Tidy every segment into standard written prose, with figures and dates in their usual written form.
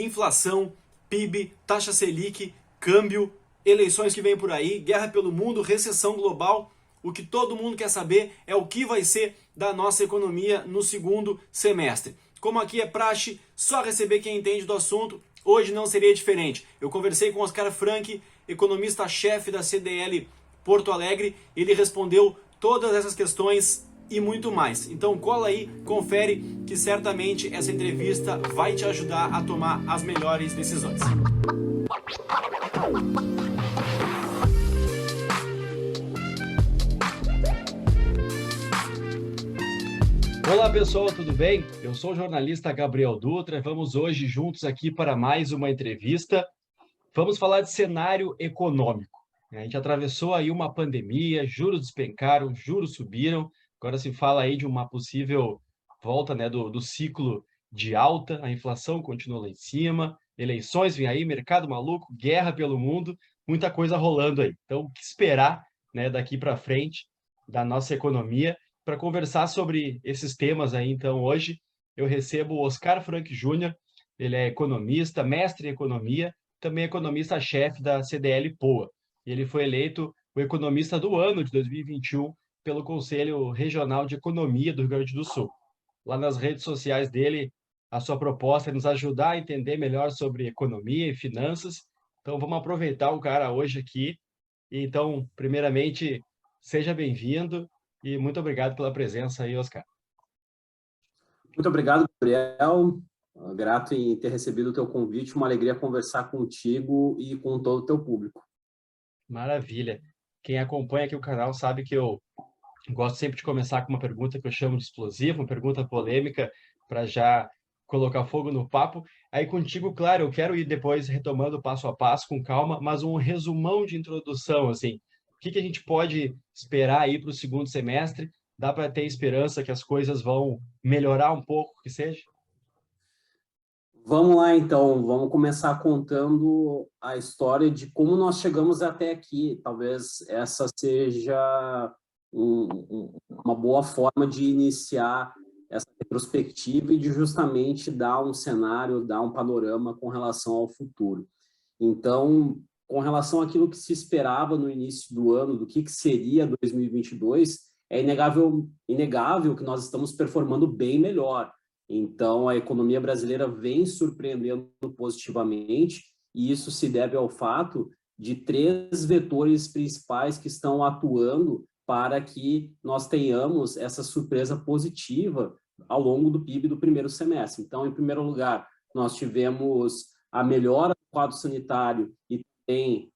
inflação, PIB, taxa Selic, câmbio, eleições que vêm por aí, guerra pelo mundo, recessão global. O que todo mundo quer saber é o que vai ser da nossa economia no segundo semestre. Como aqui é praxe, só receber quem entende do assunto, hoje não seria diferente. Eu conversei com Oscar Frank, economista-chefe da CDL Porto Alegre, ele respondeu todas essas questões e muito mais. Então cola aí, confere que certamente essa entrevista vai te ajudar a tomar as melhores decisões. Olá pessoal, tudo bem? Eu sou o jornalista Gabriel Dutra, vamos hoje juntos aqui para mais uma entrevista. Vamos falar de cenário econômico. A gente atravessou aí uma pandemia, juros despencaram, juros subiram, agora se fala aí de uma possível volta, né, do ciclo de alta, a inflação continua lá em cima, eleições vêm aí, mercado maluco, guerra pelo mundo, muita coisa rolando aí. Então, o que esperar, né, daqui para frente da nossa economia? Para conversar sobre esses temas aí, então, hoje eu recebo o Oscar Frank Júnior, ele é economista, mestre em economia, também economista-chefe da CDL Poa. Ele foi eleito o economista do ano de 2021 pelo Conselho Regional de Economia do Rio Grande do Sul. Lá nas redes sociais dele, a sua proposta é nos ajudar a entender melhor sobre economia e finanças. Então, vamos aproveitar o cara hoje aqui. Então, primeiramente, seja bem-vindo e muito obrigado pela presença aí, Oscar. Muito obrigado, Gabriel. Grato em ter recebido o teu convite, uma alegria conversar contigo e com todo o teu público. Maravilha. Quem acompanha aqui o canal sabe que eu gosto sempre de começar com uma pergunta que eu chamo de explosiva, uma pergunta polêmica, para já colocar fogo no papo. Aí contigo, claro, eu quero ir depois retomando passo a passo, com calma, mas um resumão de introdução, assim. O que a gente pode esperar aí para o segundo semestre? Dá para ter esperança que as coisas vão melhorar um pouco, que seja? Vamos lá, então. Vamos começar contando a história de como nós chegamos até aqui. Talvez essa seja uma boa forma de iniciar essa retrospectiva e de justamente dar um cenário, dar um panorama com relação ao futuro. Então, com relação àquilo que se esperava no início do ano, do que seria 2022, é inegável que nós estamos performando bem melhor. Então, a economia brasileira vem surpreendendo positivamente, e isso se deve ao fato de três vetores principais que estão atuando para que nós tenhamos essa surpresa positiva ao longo do PIB do primeiro semestre. Então, em primeiro lugar, nós tivemos a melhora do quadro sanitário e também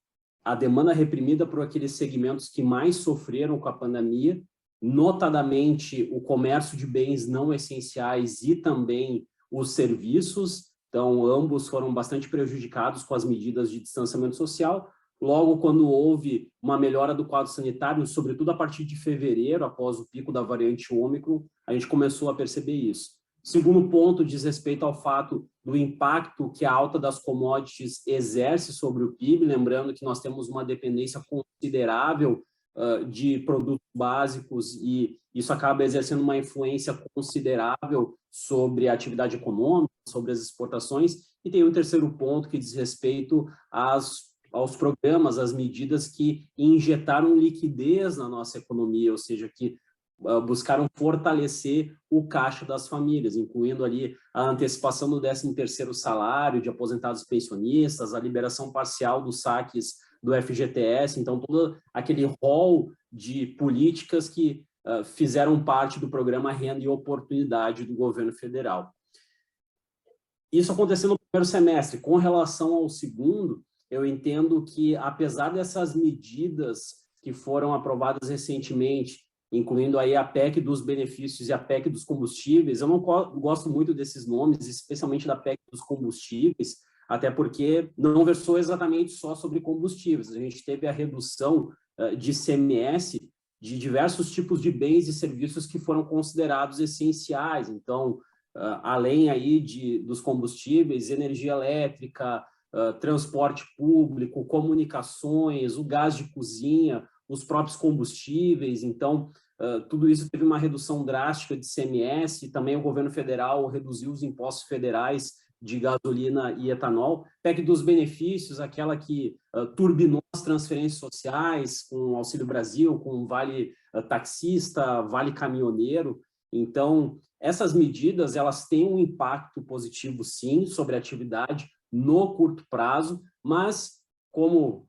a demanda reprimida por aqueles segmentos que mais sofreram com a pandemia, notadamente o comércio de bens não essenciais e também os serviços. Então, ambos foram bastante prejudicados com as medidas de distanciamento social. Logo, quando houve uma melhora do quadro sanitário, sobretudo a partir de fevereiro, após o pico da variante Ômicron, a gente começou a perceber isso. Segundo ponto diz respeito ao fato do impacto que a alta das commodities exerce sobre o PIB, lembrando que nós temos uma dependência considerável de produtos básicos e isso acaba exercendo uma influência considerável sobre a atividade econômica, sobre as exportações. E tem um terceiro ponto que diz respeito aos programas, às medidas que injetaram liquidez na nossa economia, ou seja, que buscaram fortalecer o caixa das famílias, incluindo ali a antecipação do 13º salário de aposentados e pensionistas, a liberação parcial dos saques do FGTS, então todo aquele rol de políticas que fizeram parte do programa Renda e Oportunidade do governo federal. Isso aconteceu no primeiro semestre. Com relação ao segundo, eu entendo que, apesar dessas medidas que foram aprovadas recentemente, incluindo aí a PEC dos benefícios e a PEC dos combustíveis, eu não gosto muito desses nomes, especialmente da PEC dos combustíveis, até porque não versou exatamente só sobre combustíveis. A gente teve a redução de ICMS de diversos tipos de bens e serviços que foram considerados essenciais. Então, além aí dos combustíveis, energia elétrica, transporte público, comunicações, o gás de cozinha, os próprios combustíveis. Então, tudo isso teve uma redução drástica de ICMS, também o governo federal reduziu os impostos federais de gasolina e etanol, PEC dos benefícios, aquela que turbinou as transferências sociais, com o Auxílio Brasil, com o Vale Taxista, Vale Caminhoneiro. Então, essas medidas, elas têm um impacto positivo, sim, sobre a atividade no curto prazo, mas, como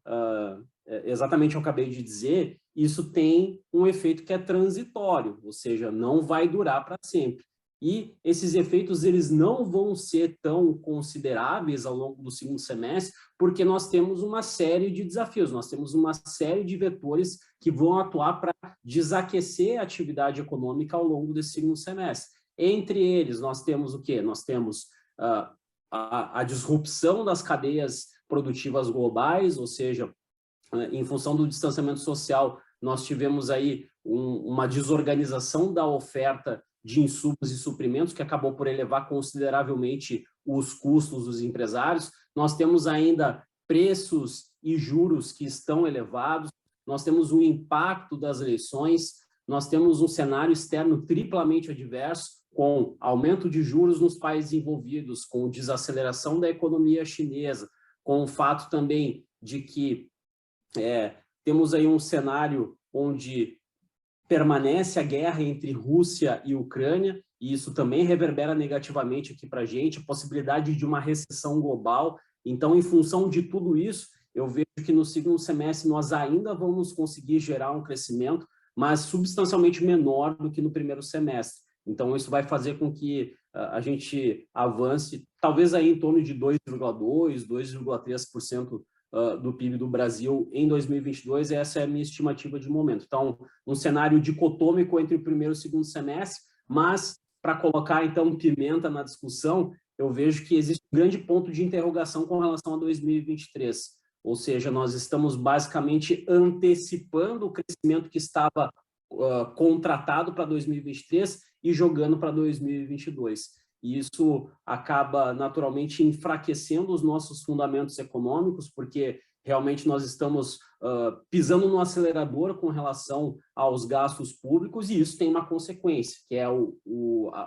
exatamente eu acabei de dizer, isso tem um efeito que é transitório, ou seja, não vai durar para sempre. E esses efeitos eles não vão ser tão consideráveis ao longo do segundo semestre, porque nós temos uma série de desafios, nós temos uma série de vetores que vão atuar para desaquecer a atividade econômica ao longo desse segundo semestre. Entre eles, nós temos o quê? Nós temos a disrupção das cadeias produtivas globais, ou seja, em função do distanciamento social, nós tivemos aí uma desorganização da oferta de insumos e suprimentos, que acabou por elevar consideravelmente os custos dos empresários. Nós temos ainda preços e juros que estão elevados, nós temos o impacto das eleições, nós temos um cenário externo triplamente adverso, com aumento de juros nos países envolvidos, com desaceleração da economia chinesa, com o fato também de que temos aí um cenário onde permanece a guerra entre Rússia e Ucrânia, e isso também reverbera negativamente aqui para a gente, a possibilidade de uma recessão global. Então, em função de tudo isso, eu vejo que no segundo semestre nós ainda vamos conseguir gerar um crescimento, mas substancialmente menor do que no primeiro semestre. Então, isso vai fazer com que a gente avance, talvez aí em torno de 2,2%, 2,3% do PIB do Brasil em 2022, essa é a minha estimativa de momento. Então, um cenário dicotômico entre o primeiro e o segundo semestre, mas, para colocar, então, pimenta na discussão, eu vejo que existe um grande ponto de interrogação com relação a 2023, ou seja, nós estamos basicamente antecipando o crescimento que estava contratado para 2023 e jogando para 2022. E isso acaba naturalmente enfraquecendo os nossos fundamentos econômicos, porque realmente nós estamos pisando no acelerador com relação aos gastos públicos, e isso tem uma consequência, que é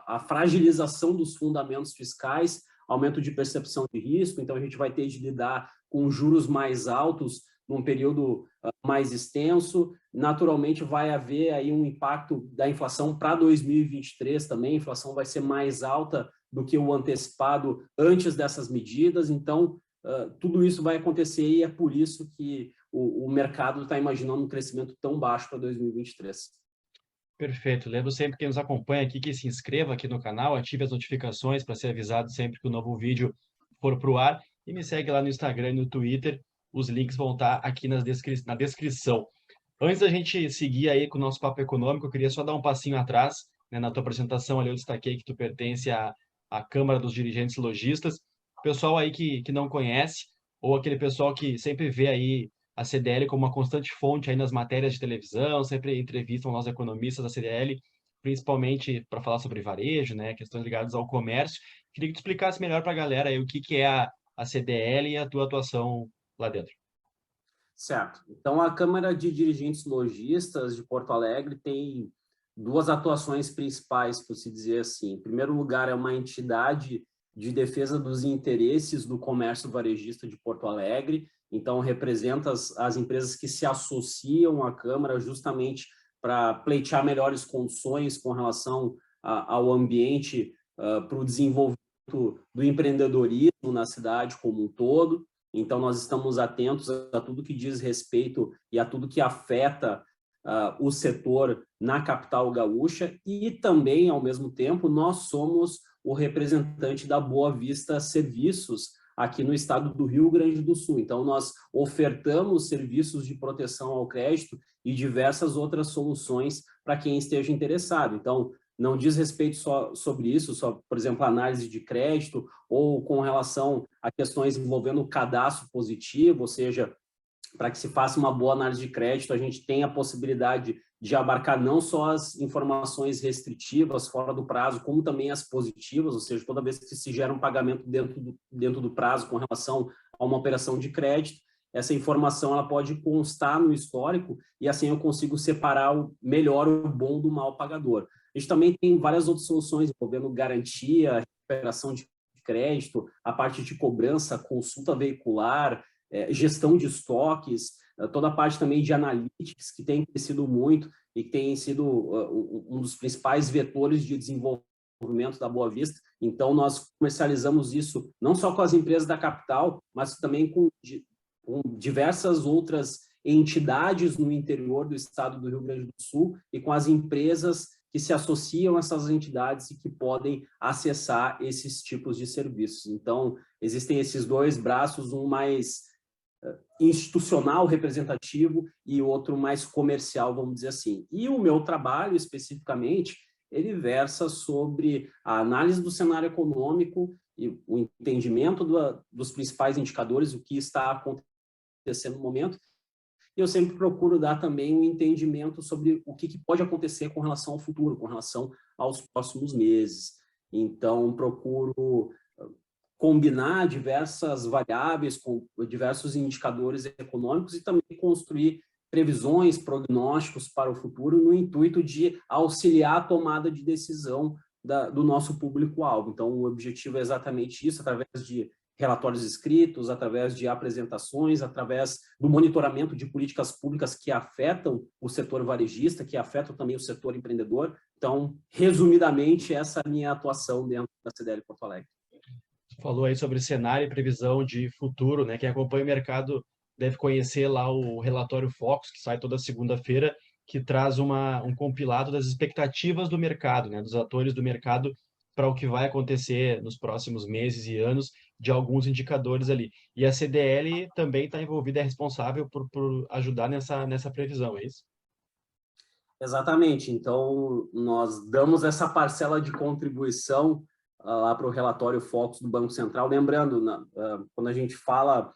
a fragilização dos fundamentos fiscais, aumento de percepção de risco. Então a gente vai ter de lidar com juros mais altos num período mais extenso. Naturalmente vai haver aí um impacto da inflação para 2023 também, a inflação vai ser mais alta do que o antecipado antes dessas medidas. Então tudo isso vai acontecer, e é por isso que o mercado está imaginando um crescimento tão baixo para 2023. Perfeito. Lembro sempre quem nos acompanha aqui que se inscreva aqui no canal, ative as notificações para ser avisado sempre que o novo vídeo for para o ar, e me segue lá no Instagram e no Twitter. Os links vão estar aqui na descrição. Antes da gente seguir aí com o nosso papo econômico, eu queria só dar um passinho atrás, né? Na tua apresentação ali eu destaquei que tu pertence à Câmara dos Dirigentes Lojistas. O pessoal aí que não conhece, ou aquele pessoal que sempre vê aí a CDL como uma constante fonte aí nas matérias de televisão, sempre entrevistam nós economistas da CDL, principalmente para falar sobre varejo, né? Questões ligadas ao comércio. Queria que tu explicasse melhor para a galera aí o que é a CDL e a tua atuação lá dentro. Certo. Então, a Câmara de Dirigentes Lojistas de Porto Alegre tem duas atuações principais, por se dizer assim. Em primeiro lugar, é uma entidade de defesa dos interesses do comércio varejista de Porto Alegre. Então, representa as empresas que se associam à Câmara justamente para pleitear melhores condições com relação ao ambiente para o desenvolvimento do empreendedorismo na cidade como um todo. Então, nós estamos atentos a tudo que diz respeito e a tudo que afeta o setor na capital gaúcha, e também, ao mesmo tempo, nós somos o representante da Boa Vista Serviços aqui no estado do Rio Grande do Sul. Então, nós ofertamos serviços de proteção ao crédito e diversas outras soluções para quem esteja interessado. Então, não diz respeito só sobre isso, só, por exemplo, análise de crédito, ou com relação a questões envolvendo o cadastro positivo, ou seja, para que se faça uma boa análise de crédito, a gente tem a possibilidade de abarcar não só as informações restritivas fora do prazo, como também as positivas, ou seja, toda vez que se gera um pagamento dentro do prazo com relação a uma operação de crédito, essa informação ela pode constar no histórico, e assim eu consigo separar melhor o bom do mal pagador. A gente também tem várias outras soluções envolvendo garantia, recuperação de crédito, a parte de cobrança, consulta veicular, gestão de estoques, toda a parte também de analytics, que tem crescido muito e que tem sido um dos principais vetores de desenvolvimento da Boa Vista. Então, nós comercializamos isso não só com as empresas da capital, mas também com diversas outras entidades no interior do estado do Rio Grande do Sul e com as empresas que se associam a essas entidades e que podem acessar esses tipos de serviços. Então, existem esses dois braços, um mais institucional, representativo, e outro mais comercial, vamos dizer assim. E o meu trabalho, especificamente, ele versa sobre a análise do cenário econômico e o entendimento dos principais indicadores, o que está acontecendo no momento. E eu sempre procuro dar também um entendimento sobre o que pode acontecer com relação ao futuro, com relação aos próximos meses. Então, procuro combinar diversas variáveis com diversos indicadores econômicos e também construir previsões, prognósticos para o futuro no intuito de auxiliar a tomada de decisão do nosso público-alvo. Então, o objetivo é exatamente isso, através de relatórios escritos, através de apresentações, através do monitoramento de políticas públicas que afetam o setor varejista, que afetam também o setor empreendedor. Então, resumidamente, essa é a minha atuação dentro da CDL Porto Alegre. Falou aí sobre cenário e previsão de futuro, né? Quem acompanha o mercado deve conhecer lá o relatório Focus, que sai toda segunda-feira, que traz um compilado das expectativas do mercado, né? Dos atores do mercado para o que vai acontecer nos próximos meses e anos, de alguns indicadores ali. E a CDL também está envolvida, é responsável por ajudar nessa previsão, é isso? Exatamente. Então, nós damos essa parcela de contribuição lá para o relatório Focus do Banco Central. Lembrando, quando a gente fala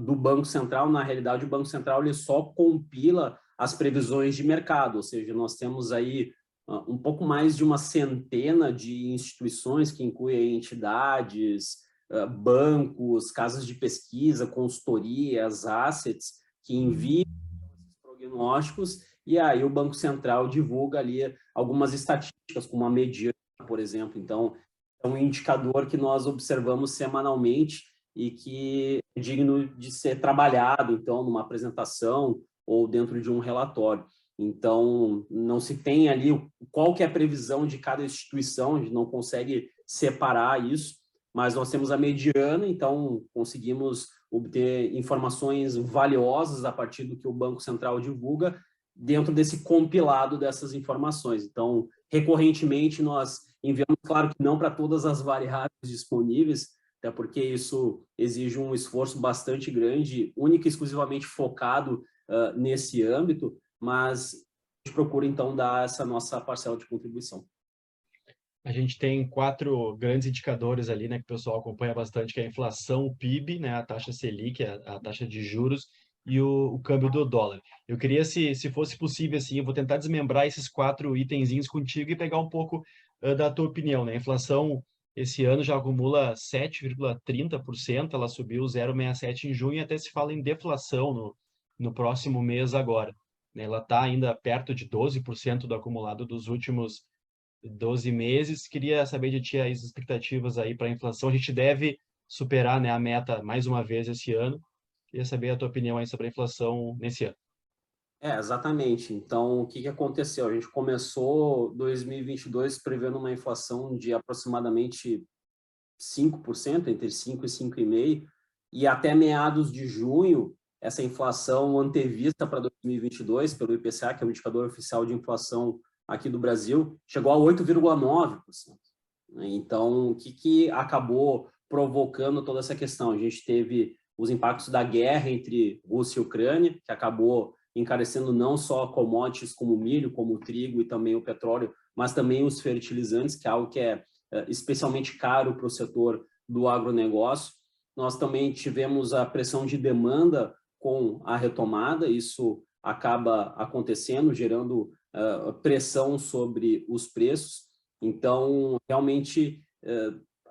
do Banco Central, na realidade, o Banco Central ele só compila as previsões de mercado, ou seja, nós temos aí um pouco mais de uma centena de instituições que incluem entidades, bancos, casas de pesquisa, consultorias, assets, que enviam esses prognósticos, e aí o Banco Central divulga ali algumas estatísticas, como a mediana, por exemplo. Então, é um indicador que nós observamos semanalmente e que é digno de ser trabalhado, então, numa apresentação ou dentro de um relatório. Então, não se tem ali qual que é a previsão de cada instituição, a gente não consegue separar isso, mas nós temos a mediana, então conseguimos obter informações valiosas a partir do que o Banco Central divulga dentro desse compilado dessas informações. Então, recorrentemente, nós enviamos, claro que não para todas as variáveis disponíveis, até porque isso exige um esforço bastante grande, único e exclusivamente focado nesse âmbito, mas a gente procura, então, dar essa nossa parcela de contribuição. A gente tem 4 grandes indicadores ali, né, que o pessoal acompanha bastante, que é a inflação, o PIB, né, a taxa Selic, a taxa de juros, e o câmbio do dólar. Eu queria, se fosse possível, assim, eu vou tentar desmembrar esses 4 itenzinhos contigo e pegar um pouco da tua opinião, né? A inflação, esse ano, já acumula 7,30%, ela subiu 0,67 em junho, e até se fala em deflação no próximo mês agora, né? Ela está ainda perto de 12% do acumulado dos últimos 12 meses. Queria saber de ti as expectativas aí para a inflação. A gente deve superar, né, a meta mais uma vez esse ano. Queria saber a tua opinião aí sobre a inflação nesse ano. Exatamente. Então, o que aconteceu? A gente começou 2022 prevendo uma inflação de aproximadamente 5%, entre 5% e 5,5%, e até meados de junho, essa inflação antevista para 2022, pelo IPCA, que é o indicador oficial de inflação aqui do Brasil, chegou a 8,9%. Então, o que acabou provocando toda essa questão? A gente teve os impactos da guerra entre Rússia e Ucrânia, que acabou encarecendo não só commodities como o milho, como o trigo e também o petróleo, mas também os fertilizantes, que é algo que é especialmente caro para o setor do agronegócio. Nós também tivemos a pressão de demanda com a retomada, isso acaba acontecendo, gerando pressão sobre os preços. Então, realmente,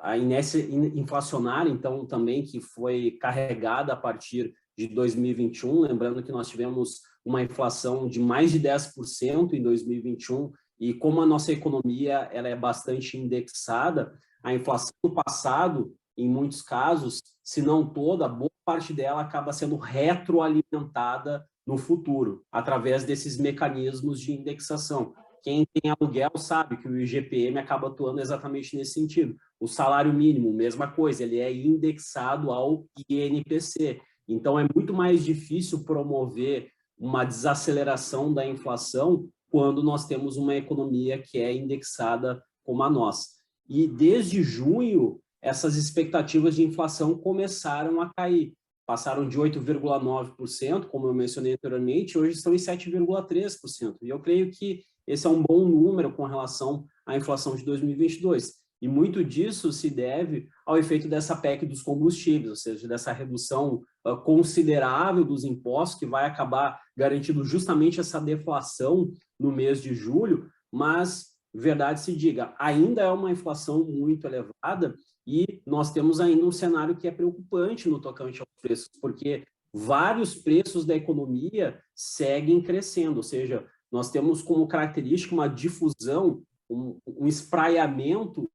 a inércia inflacionária, então, também, que foi carregada a partir de 2021, lembrando que nós tivemos uma inflação de mais de 10% em 2021, e como a nossa economia ela é bastante indexada, a inflação do passado em muitos casos, se não toda, boa parte dela acaba sendo retroalimentada no futuro, através desses mecanismos de indexação. Quem tem aluguel sabe que o IGPM acaba atuando exatamente nesse sentido. O salário mínimo, mesma coisa, ele é indexado ao INPC. Então, é muito mais difícil promover uma desaceleração da inflação quando nós temos uma economia que é indexada como a nossa. E desde junho, essas expectativas de inflação começaram a cair. Passaram de 8,9%, como eu mencionei anteriormente, hoje estão em 7,3%. E eu creio que esse é um bom número com relação à inflação de 2022. E muito disso se deve ao efeito dessa PEC dos combustíveis, ou seja, dessa redução considerável dos impostos, que vai acabar garantindo justamente essa deflação no mês de julho, mas, verdade se diga, ainda é uma inflação muito elevada e nós temos ainda um cenário que é preocupante no tocante aos preços, porque vários preços da economia seguem crescendo, ou seja, nós temos como característica uma difusão, um espraiamento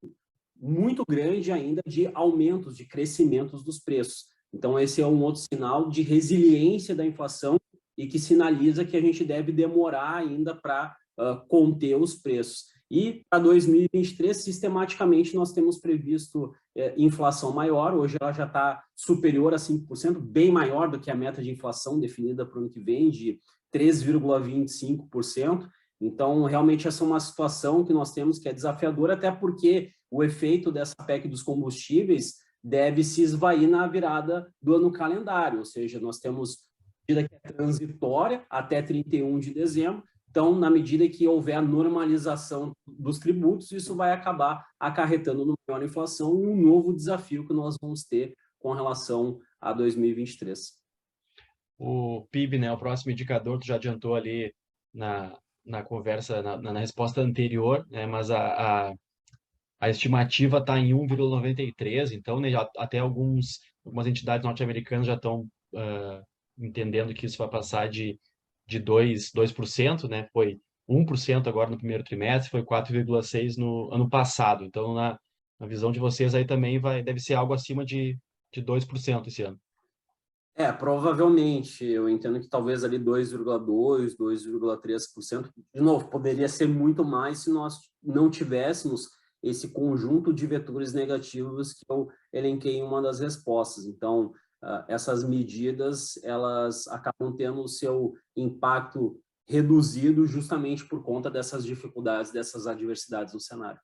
muito grande ainda de aumentos, de crescimentos dos preços. Então, esse é um outro sinal de resiliência da inflação e que sinaliza que a gente deve demorar ainda para conter os preços. E para 2023, sistematicamente, nós temos previsto inflação maior, hoje ela já está superior a 5%, bem maior do que a meta de inflação definida para o ano que vem, de 3,25%. Então, realmente, essa é uma situação que nós temos que é desafiadora, até porque o efeito dessa PEC dos combustíveis deve se esvair na virada do ano calendário, ou seja, nós temos medida que é transitória até 31 de dezembro, então, na medida que houver a normalização dos tributos, isso vai acabar acarretando no maior inflação e um novo desafio que nós vamos ter com relação a 2023. O PIB, né, o próximo indicador, tu já adiantou ali na conversa, na resposta anterior, né, mas a estimativa está em 1,93, então, né, até algumas entidades norte-americanas já estão entendendo que isso vai passar de 2%, né? Foi 1% agora no primeiro trimestre, foi 4,6% no ano passado. Então, na visão de vocês, aí também deve ser algo acima de 2% esse ano. Provavelmente, eu entendo que talvez ali 2,2%, 2,3%, de novo, poderia ser muito mais se nós não tivéssemos esse conjunto de vetores negativos que eu elenquei em uma das respostas. Então, essas medidas, elas acabam tendo o seu impacto reduzido justamente por conta dessas dificuldades, dessas adversidades no cenário.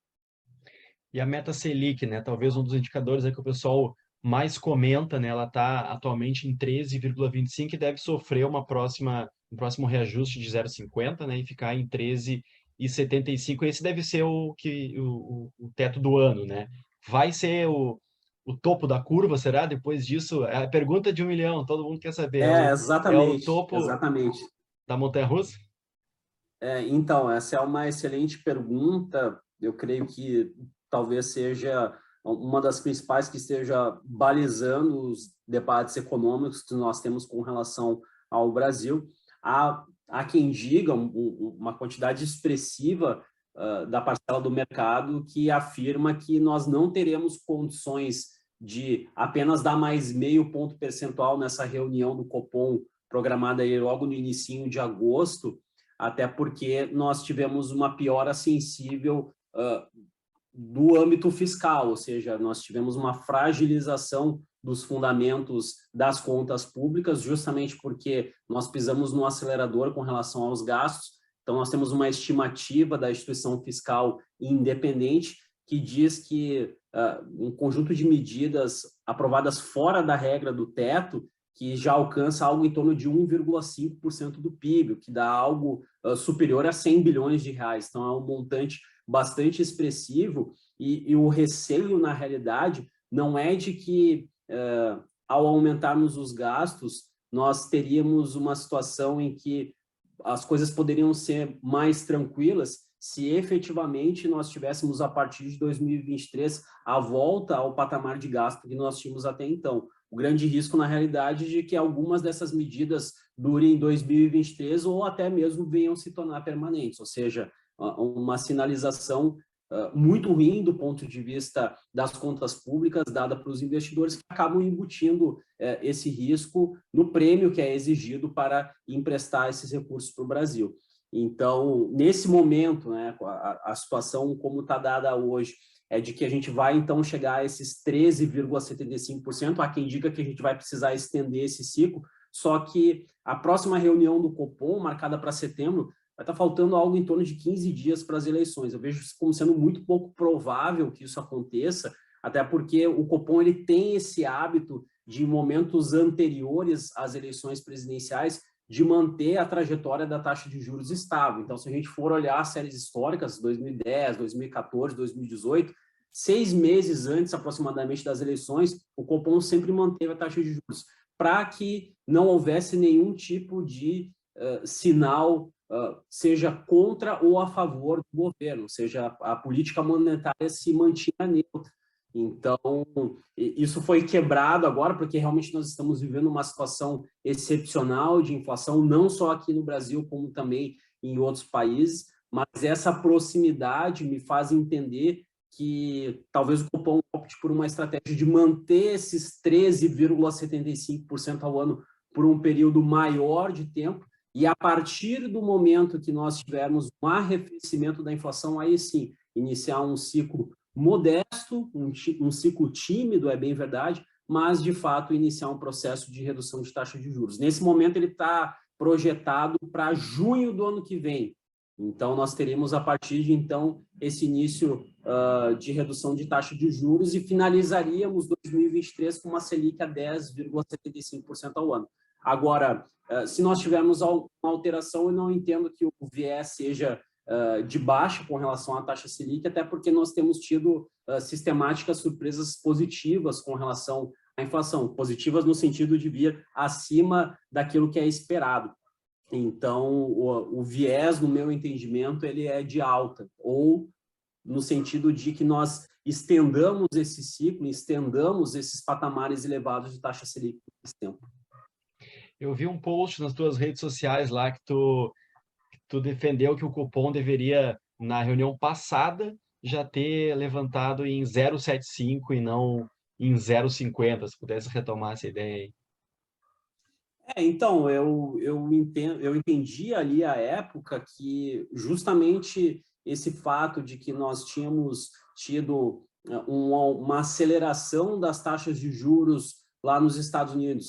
E a meta Selic, né? Talvez um dos indicadores que o pessoal mais comenta, né? Ela está atualmente em 13,25 e deve sofrer um próximo reajuste de 0,50, né? E ficar em 13,75. Esse deve ser o teto do ano, né? Vai ser o topo da curva, será? Depois disso, é a pergunta de 1 milhão, todo mundo quer saber. Exatamente. É o topo exatamente. da montanha-russa? Então, essa é uma excelente pergunta. Eu creio que talvez seja uma das principais que esteja balizando os debates econômicos que nós temos com relação ao Brasil. Há quem diga uma quantidade expressiva da parcela do mercado que afirma que nós não teremos condições de apenas dar mais 0,5 ponto percentual nessa reunião do Copom programada aí logo no inicinho de agosto, até porque nós tivemos uma piora sensível do âmbito fiscal, ou seja, nós tivemos uma fragilização dos fundamentos das contas públicas, justamente porque nós pisamos no acelerador com relação aos gastos. Então, nós temos uma estimativa da instituição fiscal independente que diz que um conjunto de medidas aprovadas fora da regra do teto, que já alcança algo em torno de 1,5% do PIB, o que dá algo superior a 100 bilhões de reais. Então, é um montante bastante expressivo e o receio, na realidade, não é de que, ao aumentarmos os gastos, nós teríamos uma situação em que as coisas poderiam ser mais tranquilas se efetivamente nós tivéssemos, a partir de 2023, a volta ao patamar de gasto que nós tínhamos até então. O grande risco, na realidade, de que algumas dessas medidas durem em 2023 ou até mesmo venham se tornar permanentes, ou seja, uma sinalização muito ruim do ponto de vista das contas públicas dada para os investidores, que acabam embutindo esse risco no prêmio que é exigido para emprestar esses recursos para o Brasil. Então, nesse momento, né, a situação como está dada hoje é de que a gente vai, então, chegar a esses 13,75%. Há quem diga que a gente vai precisar estender esse ciclo, só que a próxima reunião do Copom, marcada para setembro, vai estar faltando algo em torno de 15 dias para as eleições. Eu vejo isso como sendo muito pouco provável que isso aconteça, até porque o Copom ele tem esse hábito de, em momentos anteriores às eleições presidenciais, de manter a trajetória da taxa de juros estável. Então, se a gente for olhar séries históricas, 2010, 2014, 2018, 6 meses antes, aproximadamente, das eleições, o Copom sempre manteve a taxa de juros, para que não houvesse nenhum tipo de sinal, seja contra ou a favor do governo, seja a política monetária se mantinha neutra. Então, isso foi quebrado agora, porque realmente nós estamos vivendo uma situação excepcional de inflação, não só aqui no Brasil, como também em outros países, mas essa proximidade me faz entender que talvez o Copom opte por uma estratégia de manter esses 13,75% ao ano por um período maior de tempo, e a partir do momento que nós tivermos um arrefecimento da inflação, aí sim, iniciar um ciclo modesto, um ciclo tímido, é bem verdade, mas, de fato, iniciar um processo de redução de taxa de juros. Nesse momento, ele está projetado para junho do ano que vem. Então, nós teremos, a partir de, então, esse início de redução de taxa de juros e finalizaríamos 2023 com uma Selic a 10,75% ao ano. Agora, se nós tivermos uma alteração, eu não entendo que o viés seja de baixa com relação à taxa Selic, até porque nós temos tido sistemáticas surpresas positivas com relação à inflação, positivas no sentido de vir acima daquilo que é esperado. Então, o viés, no meu entendimento, ele é de alta, ou no sentido de que nós estendamos esse ciclo, estendamos esses patamares elevados de taxa Selic por esse tempo. Eu vi um post nas tuas redes sociais lá que tu defendeu que o Copom deveria, na reunião passada, já ter levantado em 0,75 e não em 0,50, se pudesse retomar essa ideia aí. Então, eu entendi ali à época que justamente esse fato de que nós tínhamos tido uma aceleração das taxas de juros lá nos Estados Unidos,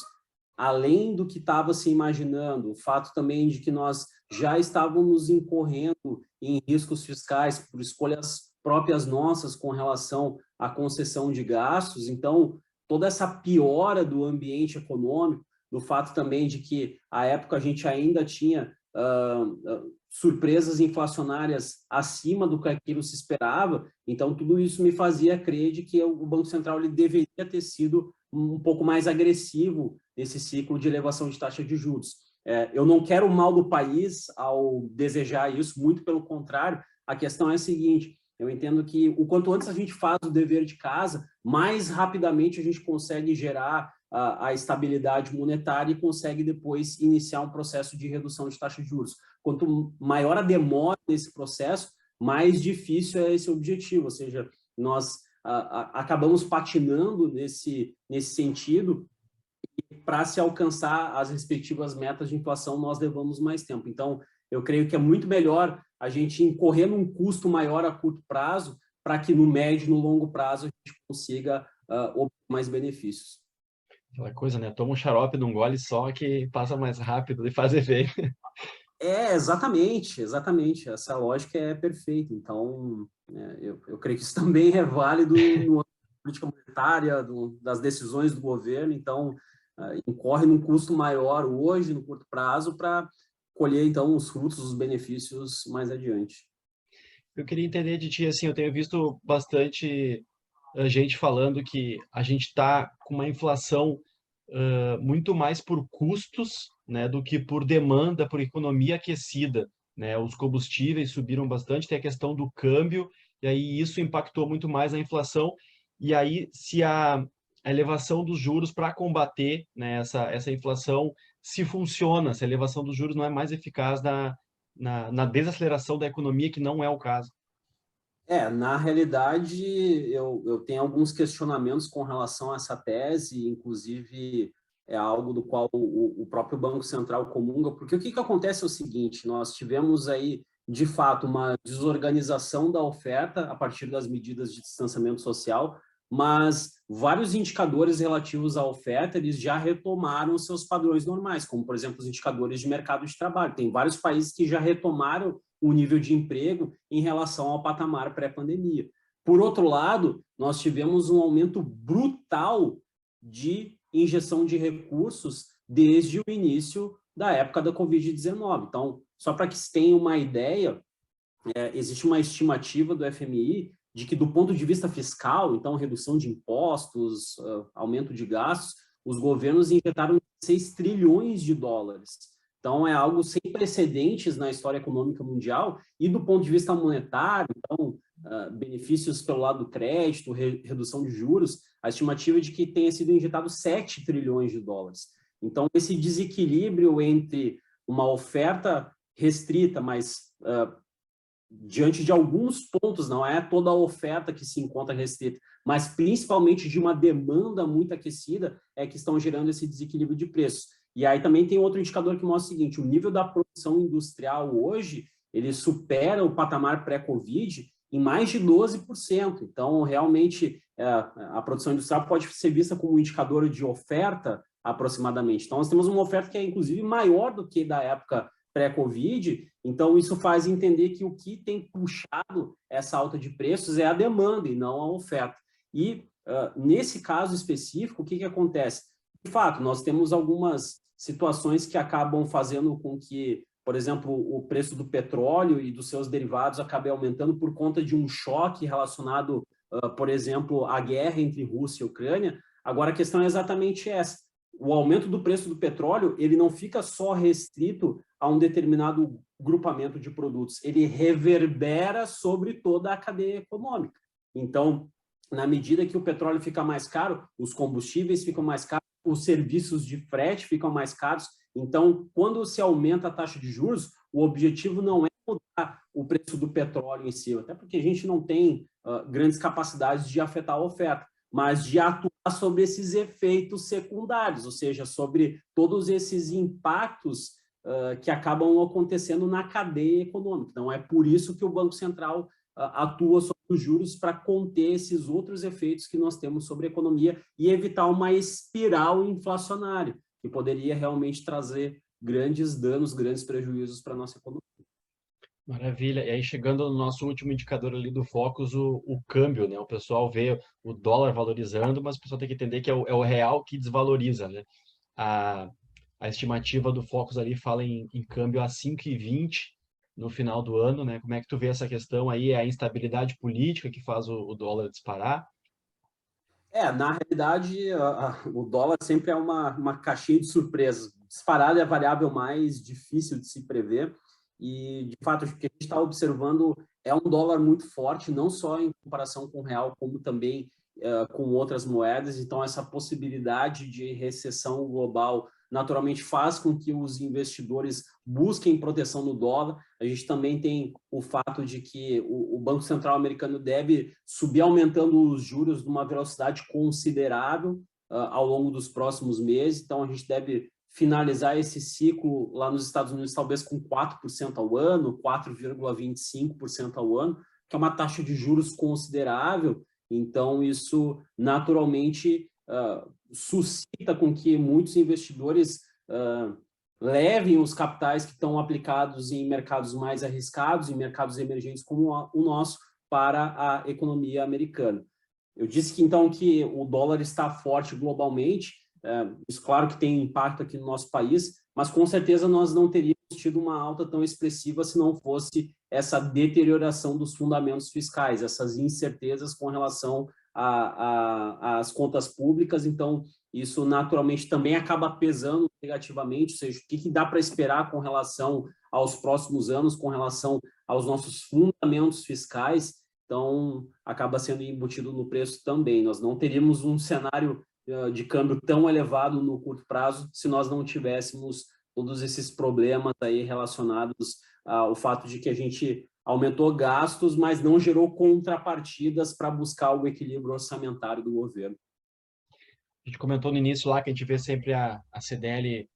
além do que estava se imaginando, o fato também de que nós já estávamos incorrendo em riscos fiscais por escolhas próprias nossas com relação à concessão de gastos, então toda essa piora do ambiente econômico, do fato também de que, à época, a gente ainda tinha surpresas inflacionárias acima do que aquilo se esperava, então tudo isso me fazia crer de que o Banco Central ele deveria ter sido um pouco mais agressivo nesse ciclo de elevação de taxa de juros. Eu não quero o mal do país ao desejar isso, muito pelo contrário, a questão é a seguinte: eu entendo que o quanto antes a gente faz o dever de casa, mais rapidamente a gente consegue gerar a estabilidade monetária e consegue depois iniciar um processo de redução de taxa de juros. Quanto maior a demora nesse processo, mais difícil é esse objetivo, ou seja, nós acabamos patinando nesse sentido, e para se alcançar as respectivas metas de inflação, nós levamos mais tempo. Então, eu creio que é muito melhor a gente incorrer num custo maior a curto prazo, para que no médio e no longo prazo a gente consiga obter mais benefícios. Aquela coisa, né? Toma um xarope num gole só que passa mais rápido e faz efeito. Exatamente. Essa lógica é perfeita. Então, eu creio que isso também é válido no âmbito da política monetária, das decisões do governo. Então, incorre num custo maior hoje, no curto prazo, para colher, então, os frutos, os benefícios mais adiante. Eu queria entender de ti, assim, eu tenho visto bastante gente falando que a gente está com uma inflação muito mais por custos, né, do que por demanda, por economia aquecida, né? Os combustíveis subiram bastante, tem a questão do câmbio, e aí isso impactou muito mais a inflação. E aí, se a elevação dos juros para combater, né, essa inflação, se funciona, se a elevação dos juros não é mais eficaz na desaceleração da economia, que não é o caso. Na realidade, eu tenho alguns questionamentos com relação a essa tese, inclusive é algo do qual o próprio Banco Central comunga, porque o que acontece é o seguinte, nós tivemos aí, de fato, uma desorganização da oferta a partir das medidas de distanciamento social, mas vários indicadores relativos à oferta, eles já retomaram seus padrões normais, como, por exemplo, os indicadores de mercado de trabalho. Tem vários países que já retomaram o nível de emprego em relação ao patamar pré-pandemia. Por outro lado, nós tivemos um aumento brutal de injeção de recursos desde o início da época da Covid-19. Então, só para que se tenha uma ideia, existe uma estimativa do FMI de que, do ponto de vista fiscal, então, redução de impostos, aumento de gastos, os governos injetaram 6 trilhões de dólares. Então, é algo sem precedentes na história econômica mundial e, do ponto de vista monetário, então, benefícios pelo lado do crédito, redução de juros, a estimativa é de que tenha sido injetado 7 trilhões de dólares. Então, esse desequilíbrio entre uma oferta restrita, mas diante de alguns pontos, não é toda a oferta que se encontra restrita, mas principalmente de uma demanda muito aquecida, é que estão gerando esse desequilíbrio de preços. E aí também tem outro indicador que mostra o seguinte, o nível da produção industrial hoje, ele supera o patamar pré-Covid em mais de 12%. Então, realmente, a produção industrial pode ser vista como um indicador de oferta, aproximadamente. Então, nós temos uma oferta que é, inclusive, maior do que da época pré-Covid, então isso faz entender que o que tem puxado essa alta de preços é a demanda e não a oferta. E, nesse caso específico, o que acontece? De fato, nós temos algumas situações que acabam fazendo com que, por exemplo, o preço do petróleo e dos seus derivados acabe aumentando por conta de um choque relacionado, por exemplo, à guerra entre Rússia e Ucrânia. Agora, a questão é exatamente essa. O aumento do preço do petróleo, ele não fica só restrito a um determinado grupamento de produtos, ele reverbera sobre toda a cadeia econômica. Então, na medida que o petróleo fica mais caro, os combustíveis ficam mais caros, os serviços de frete ficam mais caros. Então, quando se aumenta a taxa de juros, o objetivo não é mudar o preço do petróleo em si, até porque a gente não tem grandes capacidades de afetar a oferta, mas de atuar sobre esses efeitos secundários, ou seja, sobre todos esses impactos que acabam acontecendo na cadeia econômica. Então, é por isso que o Banco Central atua sobre os juros, para conter esses outros efeitos que nós temos sobre a economia e evitar uma espiral inflacionária, que poderia realmente trazer grandes danos, grandes prejuízos para a nossa economia. Maravilha. E aí, chegando no nosso último indicador ali do Focus, o câmbio, né? O pessoal vê o dólar valorizando, mas o pessoal tem que entender que é o real que desvaloriza, né? A estimativa do Focus ali fala em câmbio a 5,20 no final do ano, né? Como é que tu vê essa questão aí? É a instabilidade política que faz o dólar disparar? Na realidade, o dólar sempre é uma caixinha de surpresas. Disparado é a variável mais difícil de se prever e, de fato, o que a gente está observando é um dólar muito forte, não só em comparação com o real, como também com outras moedas. Então, essa possibilidade de recessão global naturalmente faz com que os investidores busquem proteção no dólar. A gente também tem o fato de que o Banco Central americano deve subir aumentando os juros numa velocidade considerável ao longo dos próximos meses. Então, a gente deve finalizar esse ciclo lá nos Estados Unidos talvez com 4% ao ano, 4,25% ao ano, que é uma taxa de juros considerável. Então, isso naturalmente suscita com que muitos investidores levem os capitais que estão aplicados em mercados mais arriscados, em mercados emergentes como o nosso, para a economia americana. Eu disse que, então, que o dólar está forte globalmente, isso claro que tem impacto aqui no nosso país, mas com certeza nós não teríamos tido uma alta tão expressiva se não fosse essa deterioração dos fundamentos fiscais, essas incertezas com relação às contas públicas. Então, isso naturalmente também acaba pesando negativamente, ou seja, o que dá para esperar com relação aos próximos anos, com relação aos nossos fundamentos fiscais. Então, acaba sendo embutido no preço também. Nós não teríamos um cenário de câmbio tão elevado no curto prazo se nós não tivéssemos todos esses problemas aí relacionados ao fato de que a gente aumentou gastos, mas não gerou contrapartidas para buscar o equilíbrio orçamentário do governo. A gente comentou no início lá que a gente vê sempre a CDL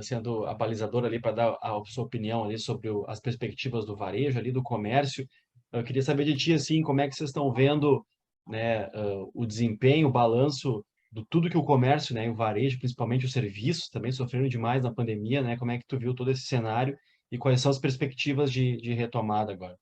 sendo a balizadora ali para dar a sua opinião ali sobre as perspectivas do varejo ali, do comércio. Eu queria saber de ti, assim, como é que vocês estão vendo, né, o desempenho, o balanço do tudo que o comércio, né, e o varejo, principalmente os serviços, também sofreram demais na pandemia, né? Como é que tu viu todo esse cenário e quais são as perspectivas de retomada agora?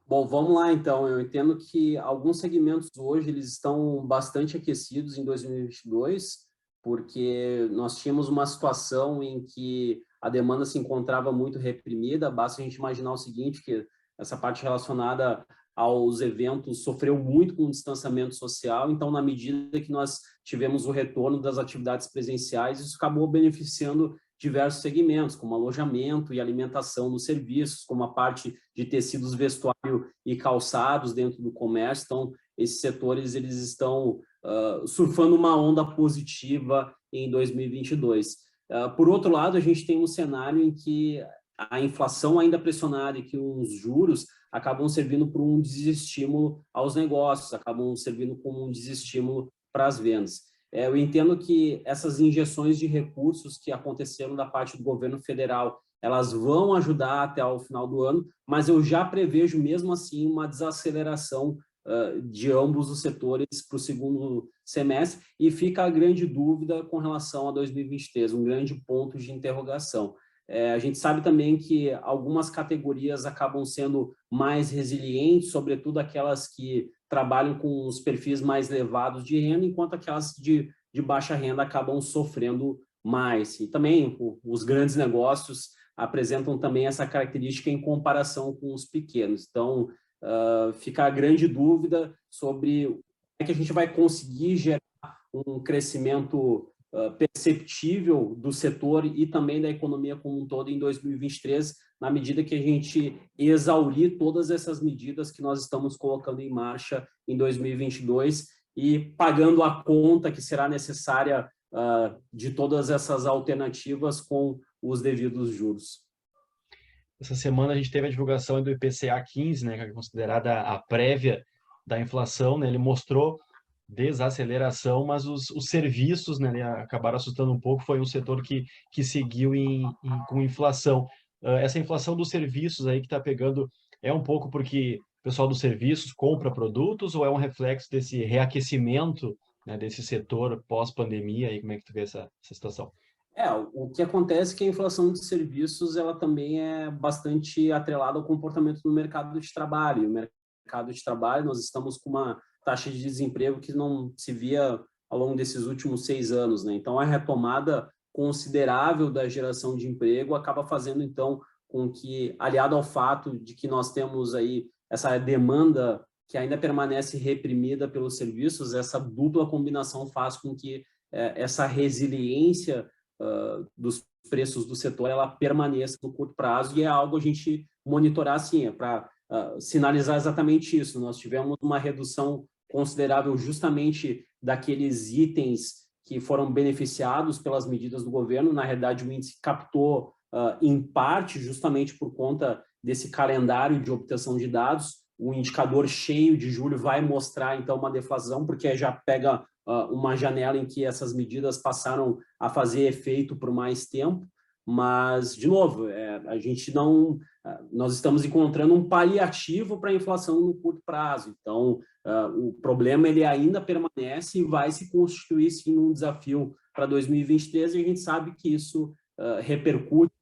Bom, vamos lá então. Eu entendo que alguns segmentos hoje eles estão bastante aquecidos em 2022, porque nós tínhamos uma situação em que a demanda se encontrava muito reprimida. Basta a gente imaginar o seguinte, que essa parte relacionada aos eventos sofreu muito com o distanciamento social. Então, na medida que nós tivemos o retorno das atividades presenciais, isso acabou beneficiando diversos segmentos, como alojamento e alimentação nos serviços, como a parte de tecidos, vestuário e calçados dentro do comércio. Então, esses setores eles estão surfando uma onda positiva em 2022. Por outro lado, a gente tem um cenário em que a inflação ainda pressionada e que os juros acabam servindo por um desestímulo aos negócios, acabam servindo como um desestímulo para as vendas. Eu entendo que essas injeções de recursos que aconteceram da parte do governo federal, elas vão ajudar até o final do ano, mas eu já prevejo, mesmo assim, uma desaceleração de ambos os setores para o segundo semestre, e fica a grande dúvida com relação a 2023, um grande ponto de interrogação. A gente sabe também que algumas categorias acabam sendo mais resilientes, sobretudo aquelas que trabalham com os perfis mais elevados de renda, enquanto aquelas de baixa renda acabam sofrendo mais. E também os grandes negócios apresentam também essa característica em comparação com os pequenos. Então, fica a grande dúvida sobre como é que a gente vai conseguir gerar um crescimento perceptível do setor e também da economia como um todo em 2023, na medida que a gente exaurir todas essas medidas que nós estamos colocando em marcha em 2022 e pagando a conta que será necessária de todas essas alternativas com os devidos juros. Essa semana a gente teve a divulgação do IPCA 15, né, que é considerada a prévia da inflação, né? Ele mostrou desaceleração, mas os serviços, né, acabaram assustando um pouco. Foi um setor que seguiu com inflação. Essa inflação dos serviços aí que está pegando é um pouco porque o pessoal dos serviços compra produtos ou é um reflexo desse reaquecimento, né, desse setor pós-pandemia? Aí, como é que tu vê essa situação? O que acontece é que a inflação de serviços ela também é bastante atrelada ao comportamento do mercado de trabalho. O mercado de trabalho, nós estamos com uma taxa de desemprego que não se via ao longo desses últimos 6 anos, né? Então, a retomada considerável da geração de emprego acaba fazendo, então, com que, aliado ao fato de que nós temos aí essa demanda que ainda permanece reprimida pelos serviços, essa dupla combinação faz com que essa resiliência dos preços do setor, ela permaneça no curto prazo, e é algo a gente monitorar, sim, para sinalizar exatamente isso. Nós tivemos uma redução considerável justamente daqueles itens que foram beneficiados pelas medidas do governo. Na realidade, o índice captou, em parte, justamente por conta desse calendário de obtenção de dados. O indicador cheio de julho vai mostrar, então, uma deflação, porque já pega uma janela em que essas medidas passaram a fazer efeito por mais tempo, mas, de novo, a gente não... Nós estamos encontrando um paliativo para a inflação no curto prazo. Então, o problema ele ainda permanece e vai se constituir, sim, um desafio para 2023, e a gente sabe que isso repercute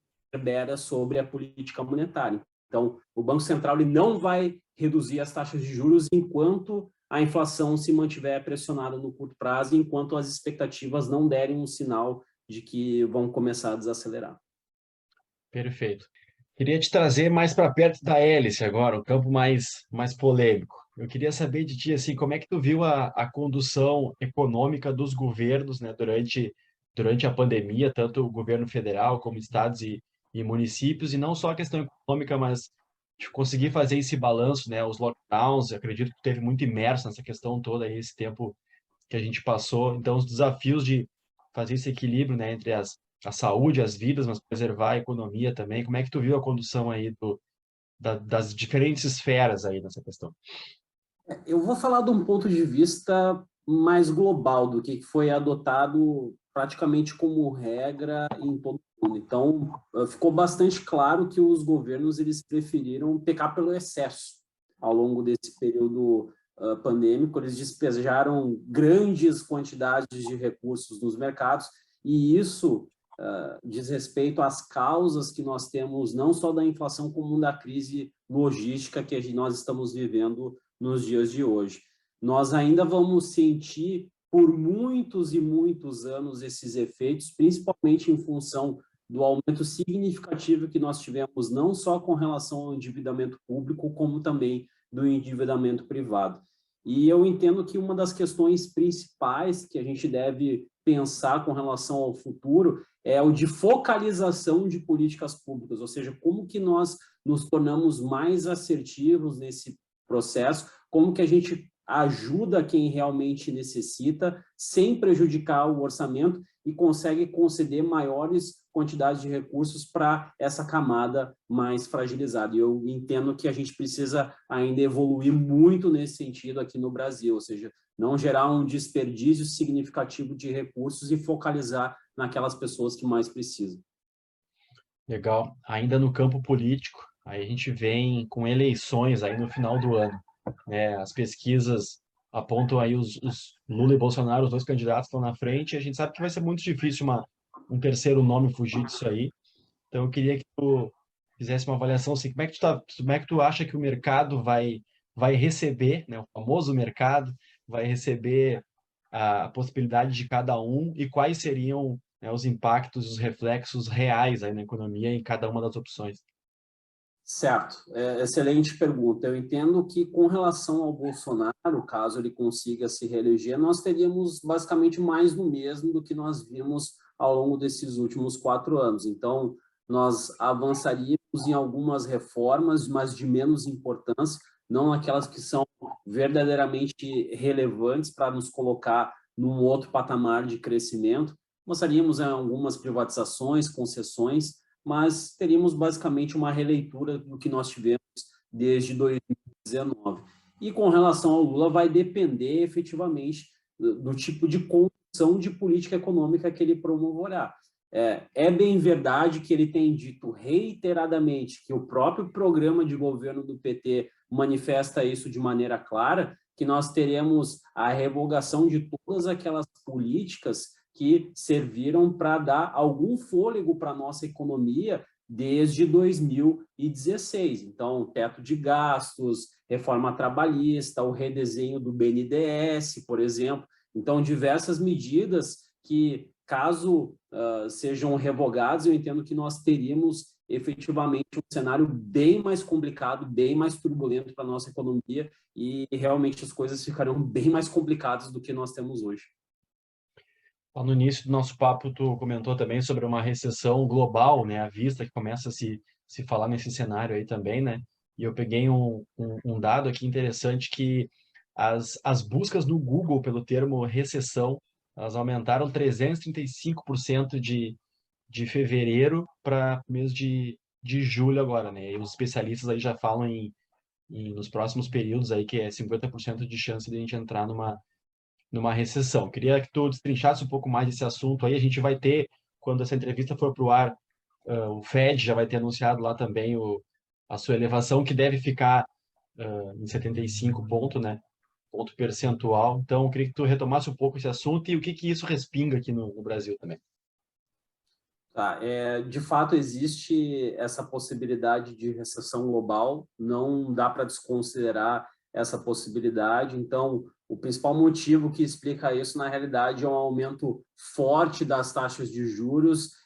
sobre a política monetária. Então, o Banco Central ele não vai reduzir as taxas de juros enquanto a inflação se mantiver pressionada no curto prazo, enquanto as expectativas não derem um sinal de que vão começar a desacelerar. Perfeito. Queria te trazer mais para perto da hélice agora, o campo mais polêmico. Eu queria saber de ti, assim, como é que tu viu a condução econômica dos governos, né, durante a pandemia, tanto o governo federal como estados e municípios, e não só a questão econômica, mas de conseguir fazer esse balanço, né, os lockdowns. Eu acredito que teve muito imerso nessa questão toda aí, esse tempo que a gente passou. Então, os desafios de fazer esse equilíbrio, né, entre a saúde, as vidas, mas preservar a economia também. Como é que tu viu a condução aí das diferentes esferas aí nessa questão. Eu vou falar de um ponto de vista mais global, do que foi adotado praticamente como regra em todo o mundo. Então, ficou bastante claro que os governos eles preferiram pecar pelo excesso ao longo desse período pandêmico. Eles despejaram grandes quantidades de recursos nos mercados, e isso diz respeito às causas que nós temos, não só da inflação, como da crise logística que nós estamos vivendo nos dias de hoje. Nós ainda vamos sentir por muitos e muitos anos esses efeitos, principalmente em função do aumento significativo que nós tivemos, não só com relação ao endividamento público, como também do endividamento privado. E eu entendo que uma das questões principais que a gente deve pensar com relação ao futuro é o de focalização de políticas públicas, ou seja, como que nós nos tornamos mais assertivos nesse processo, como que a gente ajuda quem realmente necessita, sem prejudicar o orçamento, e consegue conceder maiores quantidades de recursos para essa camada mais fragilizada. E eu entendo que a gente precisa ainda evoluir muito nesse sentido aqui no Brasil, ou seja, não gerar um desperdício significativo de recursos e focalizar naquelas pessoas que mais precisam. Legal. Ainda no campo político, aí a gente vem com eleições aí no final do ano, né? As pesquisas apontam aí os Lula e Bolsonaro, os dois candidatos estão na frente, e a gente sabe que vai ser muito difícil um terceiro nome fugir disso aí. Então eu queria que tu fizesse uma avaliação assim, como é que tu acha que o mercado vai receber, né, o famoso mercado vai receber a possibilidade de cada um, e quais seriam, né, os impactos, os reflexos reais aí na economia em cada uma das opções? Certo, excelente pergunta. Eu entendo que, com relação ao Bolsonaro, caso ele consiga se reeleger, nós teríamos basicamente mais do mesmo do que nós vimos ao longo desses últimos 4 anos. Então, nós avançaríamos em algumas reformas, mas de menos importância, não aquelas que são verdadeiramente relevantes para nos colocar num outro patamar de crescimento. Avançaríamos em algumas privatizações, concessões, mas teríamos basicamente uma releitura do que nós tivemos desde 2019. E com relação ao Lula, vai depender efetivamente do tipo de condução de política econômica que ele promoverá. É bem verdade que ele tem dito reiteradamente que o próprio programa de governo do PT manifesta isso de maneira clara, que nós teremos a revogação de todas aquelas políticas que serviram para dar algum fôlego para a nossa economia desde 2016. Então, teto de gastos, reforma trabalhista, o redesenho do BNDES, por exemplo. Então, diversas medidas que, caso sejam revogadas, eu entendo que nós teríamos efetivamente um cenário bem mais complicado, bem mais turbulento para a nossa economia, e realmente as coisas ficarão bem mais complicadas do que nós temos hoje. Lá no início do nosso papo, tu comentou também sobre uma recessão global, né, à vista, que começa a se falar nesse cenário aí também, né? E eu peguei um dado aqui interessante que as buscas no Google pelo termo recessão, elas aumentaram 335% de fevereiro para mês de julho agora, né? E os especialistas aí já falam nos próximos períodos aí que é 50% de chance de a gente entrar numa recessão. Queria que tu destrinchasse um pouco mais esse assunto aí. A gente vai ter, quando essa entrevista for para o ar, o Fed já vai ter anunciado lá também a sua elevação, que deve ficar em 75 pontos, né? Ponto percentual. Então, eu queria que tu retomasse um pouco esse assunto e o que isso respinga aqui no Brasil também. Tá, de fato existe essa possibilidade de recessão global, não dá para desconsiderar essa possibilidade. Então, o principal motivo que explica isso, na realidade, é um aumento forte das taxas de juros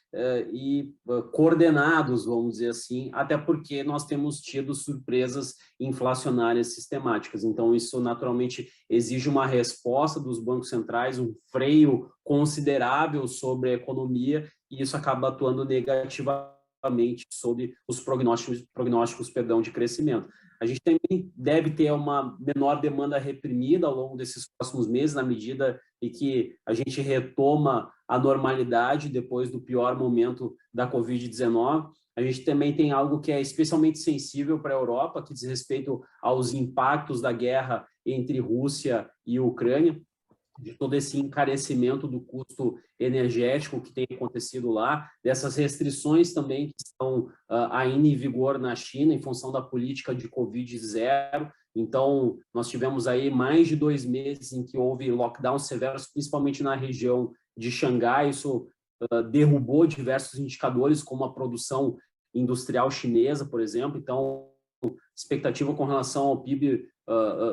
e coordenados, vamos dizer assim, até porque nós temos tido surpresas inflacionárias sistemáticas. Então, isso naturalmente exige uma resposta dos bancos centrais, um freio considerável sobre a economia, e isso acaba atuando negativamente sobre os prognósticos de crescimento. A gente também deve ter uma menor demanda reprimida ao longo desses próximos meses, na medida em que a gente retoma a normalidade depois do pior momento da Covid-19. A gente também tem algo que é especialmente sensível para a Europa, que diz respeito aos impactos da guerra entre Rússia e Ucrânia, de todo esse encarecimento do custo energético que tem acontecido lá, dessas restrições também que estão ainda em vigor na China, em função da política de Covid-0. Então, nós tivemos aí mais de 2 meses em que houve lockdowns severos, principalmente na região de Xangai. Isso derrubou diversos indicadores, como a produção industrial chinesa, por exemplo. Então, expectativa com relação ao PIB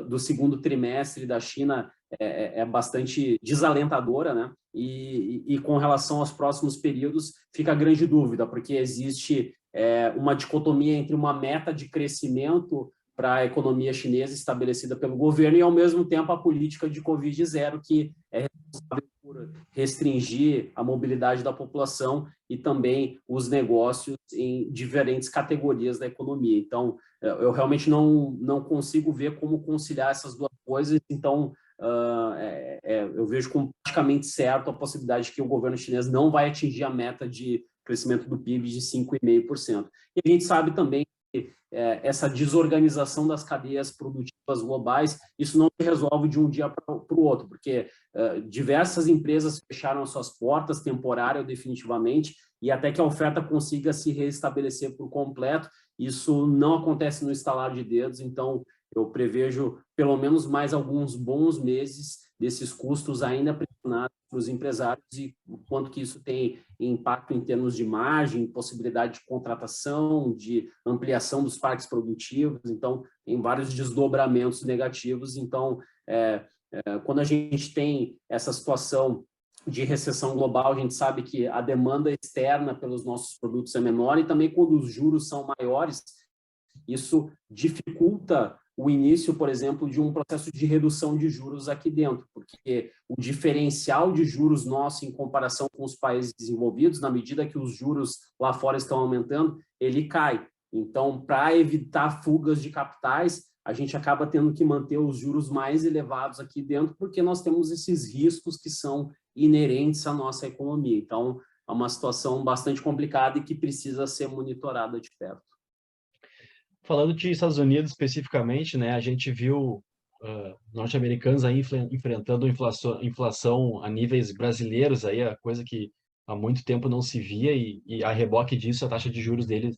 do segundo trimestre da China é bastante desalentadora, né? E com relação aos próximos períodos, fica a grande dúvida, porque existe uma dicotomia entre uma meta de crescimento para a economia chinesa estabelecida pelo governo e, ao mesmo tempo, a política de Covid-0, que é responsável por restringir a mobilidade da população e também os negócios em diferentes categorias da economia. Então, eu realmente não consigo ver como conciliar essas duas coisas. Então, eu vejo como praticamente certo a possibilidade de que o governo chinês não vai atingir a meta de crescimento do PIB de 5,5%. E a gente sabe também que essa desorganização das cadeias produtivas globais, isso não se resolve de um dia para o outro, porque diversas empresas fecharam as suas portas, temporária ou definitivamente, e até que a oferta consiga se restabelecer por completo, isso não acontece no estalar de dedos. Então, eu prevejo pelo menos mais alguns bons meses desses custos ainda pressionados para os empresários e o quanto que isso tem impacto em termos de margem, possibilidade de contratação, de ampliação dos parques produtivos. Então, tem vários desdobramentos negativos. Então, quando a gente tem essa situação de recessão global, a gente sabe que a demanda externa pelos nossos produtos é menor e também quando os juros são maiores, isso dificulta o início, por exemplo, de um processo de redução de juros aqui dentro, porque o diferencial de juros nosso em comparação com os países desenvolvidos, na medida que os juros lá fora estão aumentando, ele cai. Então, para evitar fugas de capitais, a gente acaba tendo que manter os juros mais elevados aqui dentro, porque nós temos esses riscos que são inerentes à nossa economia. Então, é uma situação bastante complicada e que precisa ser monitorada de perto. Falando de Estados Unidos especificamente, né, a gente viu norte-americanos aí enfrentando inflação a níveis brasileiros, aí, a coisa que há muito tempo não se via, e a reboque disso, a taxa de juros deles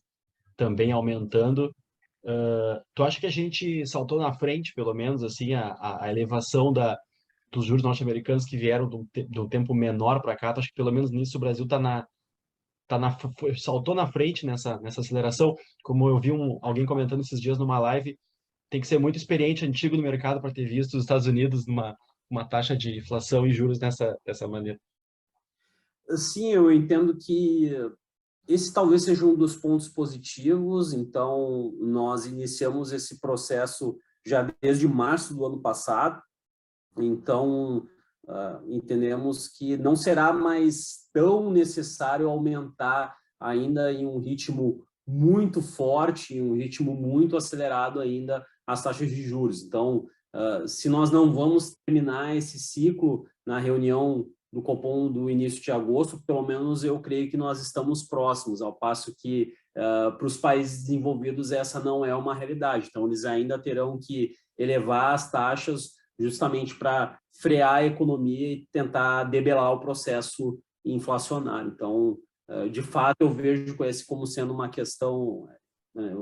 também aumentando. Tu acha que a gente saltou na frente, pelo menos, assim, a elevação dos juros norte-americanos que vieram de um tempo menor para cá? Tu acha que pelo menos nisso o Brasil saltou na frente nessa aceleração? Como eu vi alguém comentando esses dias numa live, tem que ser muito experiente, antigo no mercado para ter visto os Estados Unidos uma taxa de inflação e juros dessa maneira. Sim, eu entendo que esse talvez seja um dos pontos positivos. Então, nós iniciamos esse processo já desde março do ano passado. Então, entendemos que não será mais tão necessário aumentar ainda em um ritmo muito forte, em um ritmo muito acelerado ainda as taxas de juros. Então, se nós não vamos terminar esse ciclo na reunião do Copom do início de agosto, pelo menos eu creio que nós estamos próximos, ao passo que para os países desenvolvidos essa não é uma realidade. Então, eles ainda terão que elevar as taxas justamente para frear a economia e tentar debelar o processo inflacionário. Então, de fato, eu vejo esse como sendo uma questão,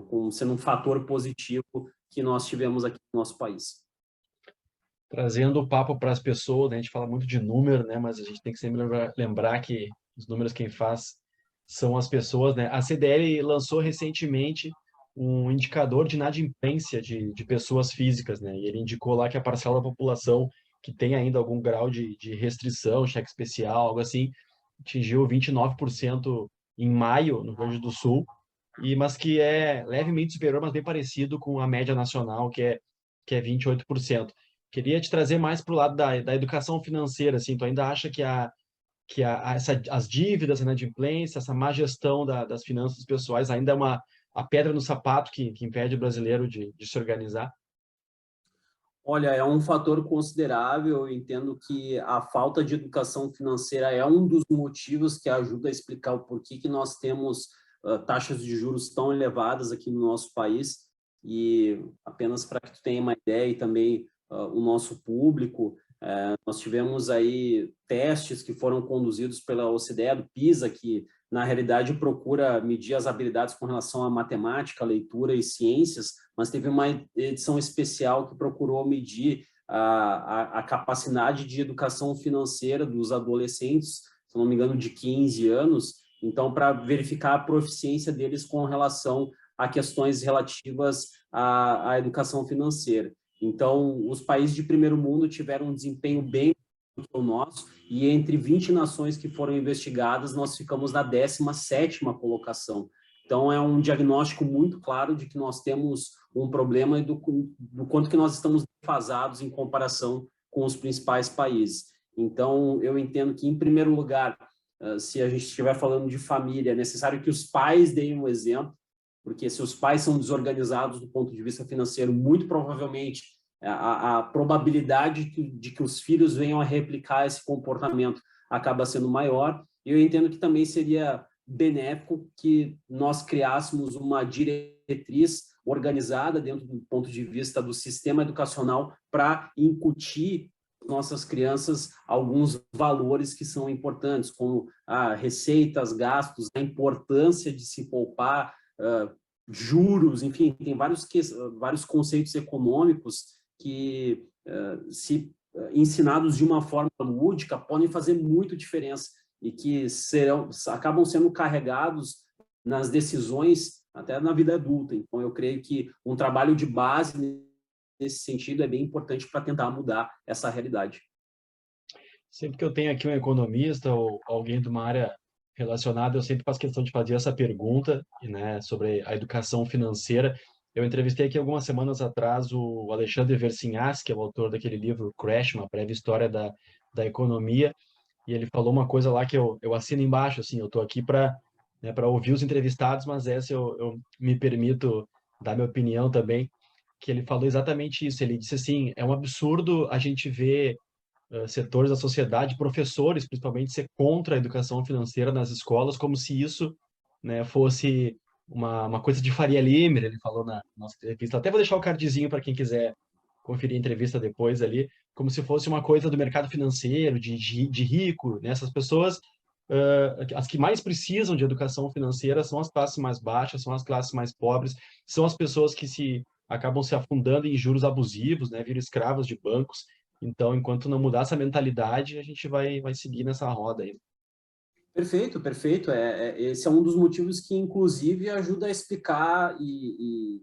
como sendo um fator positivo que nós tivemos aqui no nosso país. Trazendo o papo para as pessoas, né? A gente fala muito de número, né? Mas a gente tem que sempre lembrar que os números quem faz são as pessoas, né? A CDL lançou recentemente um indicador de inadimplência de pessoas físicas, né? E ele indicou lá que a parcela da população que tem ainda algum grau de restrição, cheque especial, algo assim, atingiu 29% em maio, no Rio Grande do Sul, mas que é levemente superior, mas bem parecido com a média nacional, que é 28%. Queria te trazer mais para o lado da educação financeira, assim, tu ainda acha que as dívidas, a inadimplência, essa má gestão das finanças pessoais ainda é a pedra no sapato que impede o brasileiro de se organizar? Olha, é um fator considerável. Eu entendo que a falta de educação financeira é um dos motivos que ajuda a explicar o porquê que nós temos taxas de juros tão elevadas aqui no nosso país. E apenas para que tu tenha uma ideia e também o nosso público, nós tivemos aí testes que foram conduzidos pela OCDE, do PISA, que na realidade procura medir as habilidades com relação à matemática, leitura e ciências, mas teve uma edição especial que procurou medir a capacidade de educação financeira dos adolescentes, se não me engano, de 15 anos, então, para verificar a proficiência deles com relação a questões relativas à educação financeira. Então, os países de primeiro mundo tiveram um desempenho bem do que o nosso, e entre 20 nações que foram investigadas, nós ficamos na 17ª colocação. Então, é um diagnóstico muito claro de que nós temos um problema e do quanto que nós estamos defasados em comparação com os principais países. Então, eu entendo que, em primeiro lugar, se a gente estiver falando de família, é necessário que os pais deem um exemplo, porque se os pais são desorganizados do ponto de vista financeiro, muito provavelmente a probabilidade de que os filhos venham a replicar esse comportamento acaba sendo maior. E eu entendo que também seria benéfico que nós criássemos uma diretriz organizada dentro do ponto de vista do sistema educacional para incutir nossas crianças alguns valores que são importantes, como receitas, gastos, a importância de se poupar, juros, enfim, tem vários conceitos econômicos que, se ensinados de uma forma lúdica, podem fazer muito diferença e que acabam sendo carregados nas decisões até na vida adulta. Então, eu creio que um trabalho de base nesse sentido é bem importante para tentar mudar essa realidade. Sempre que eu tenho aqui um economista ou alguém de uma área relacionada, eu sempre faço questão de fazer essa pergunta, né, sobre a educação financeira. Eu entrevistei aqui algumas semanas atrás o Alexandre Versinhas, que é o autor daquele livro Crash, uma breve história da economia, e ele falou uma coisa lá que eu assino embaixo, assim, eu estou aqui para, né, para ouvir os entrevistados, mas essa eu me permito dar minha opinião também, que ele falou exatamente isso. Ele disse assim, é um absurdo a gente ver setores da sociedade, professores principalmente, ser contra a educação financeira nas escolas, como se isso, né, fosse uma coisa de Faria Limer, ele falou na nossa entrevista. Até vou deixar o cardzinho para quem quiser conferir a entrevista depois ali, como se fosse uma coisa do mercado financeiro, de rico, né? Essas pessoas, as que mais precisam de educação financeira são as classes mais baixas, são as classes mais pobres, são as pessoas que acabam se afundando em juros abusivos, né? Viram escravos de bancos. Então, enquanto não mudar essa mentalidade, a gente vai seguir nessa roda aí. Perfeito, perfeito. Esse é um dos motivos que, inclusive, ajuda a explicar e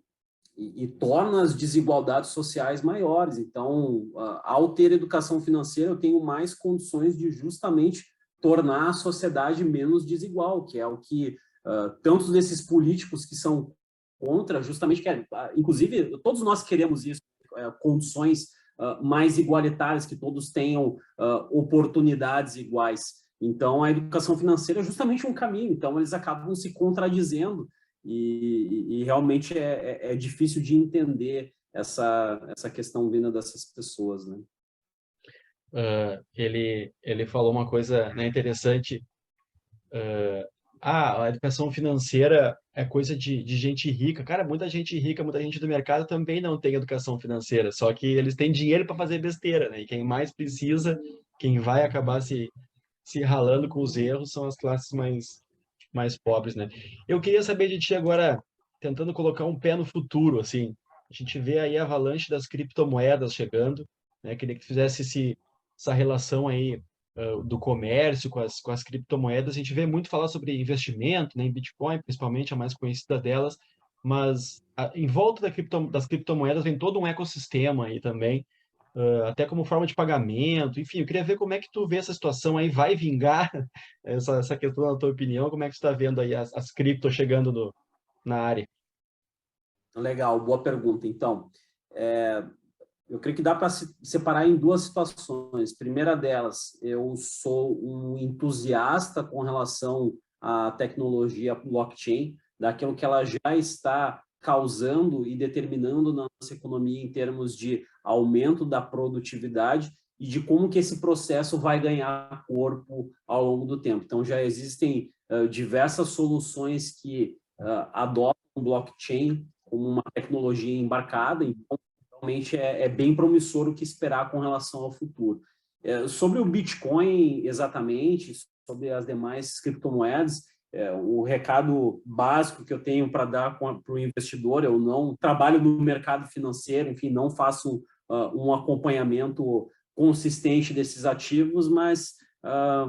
torna as desigualdades sociais maiores. Então, ao ter educação financeira, eu tenho mais condições de justamente tornar a sociedade menos desigual, que é o que tantos desses políticos que são contra, justamente querem. Inclusive, todos nós queremos isso, condições mais igualitárias, que todos tenham oportunidades iguais. Então, a educação financeira é justamente um caminho. Então, eles acabam se contradizendo e realmente é difícil de entender essa questão vinda dessas pessoas, né? Ele falou uma coisa, né, interessante. A educação financeira é coisa de gente rica. Cara, muita gente rica, muita gente do mercado também não tem educação financeira, só que eles têm dinheiro para fazer besteira, né? E quem mais precisa, quem vai acabar se ralando com os erros são as classes mais pobres, né? Eu queria saber de ti agora, tentando colocar um pé no futuro, assim. A gente vê aí a avalanche das criptomoedas chegando, né? Queria que tu fizesse essa relação aí do comércio com as criptomoedas. A gente vê muito falar sobre investimento, né? Em Bitcoin, principalmente, a mais conhecida delas, mas em volta das criptomoedas vem todo um ecossistema aí também, até como forma de pagamento, enfim, eu queria ver como é que tu vê essa situação aí, vai vingar essa questão na tua opinião, como é que tu está vendo aí as criptos chegando na área? Legal, boa pergunta. Então, eu creio que dá para se separar em duas situações. Primeira delas, eu sou um entusiasta com relação à tecnologia blockchain, daquilo que ela já está causando e determinando na nossa economia em termos de aumento da produtividade, e de como que esse processo vai ganhar corpo ao longo do tempo. Então, já existem diversas soluções que adotam o blockchain como uma tecnologia embarcada, então, realmente é bem promissor o que esperar com relação ao futuro. Sobre o Bitcoin, exatamente, sobre as demais criptomoedas, o recado básico que eu tenho para dar para o investidor: eu não trabalho no mercado financeiro, enfim, não faço um acompanhamento consistente desses ativos, mas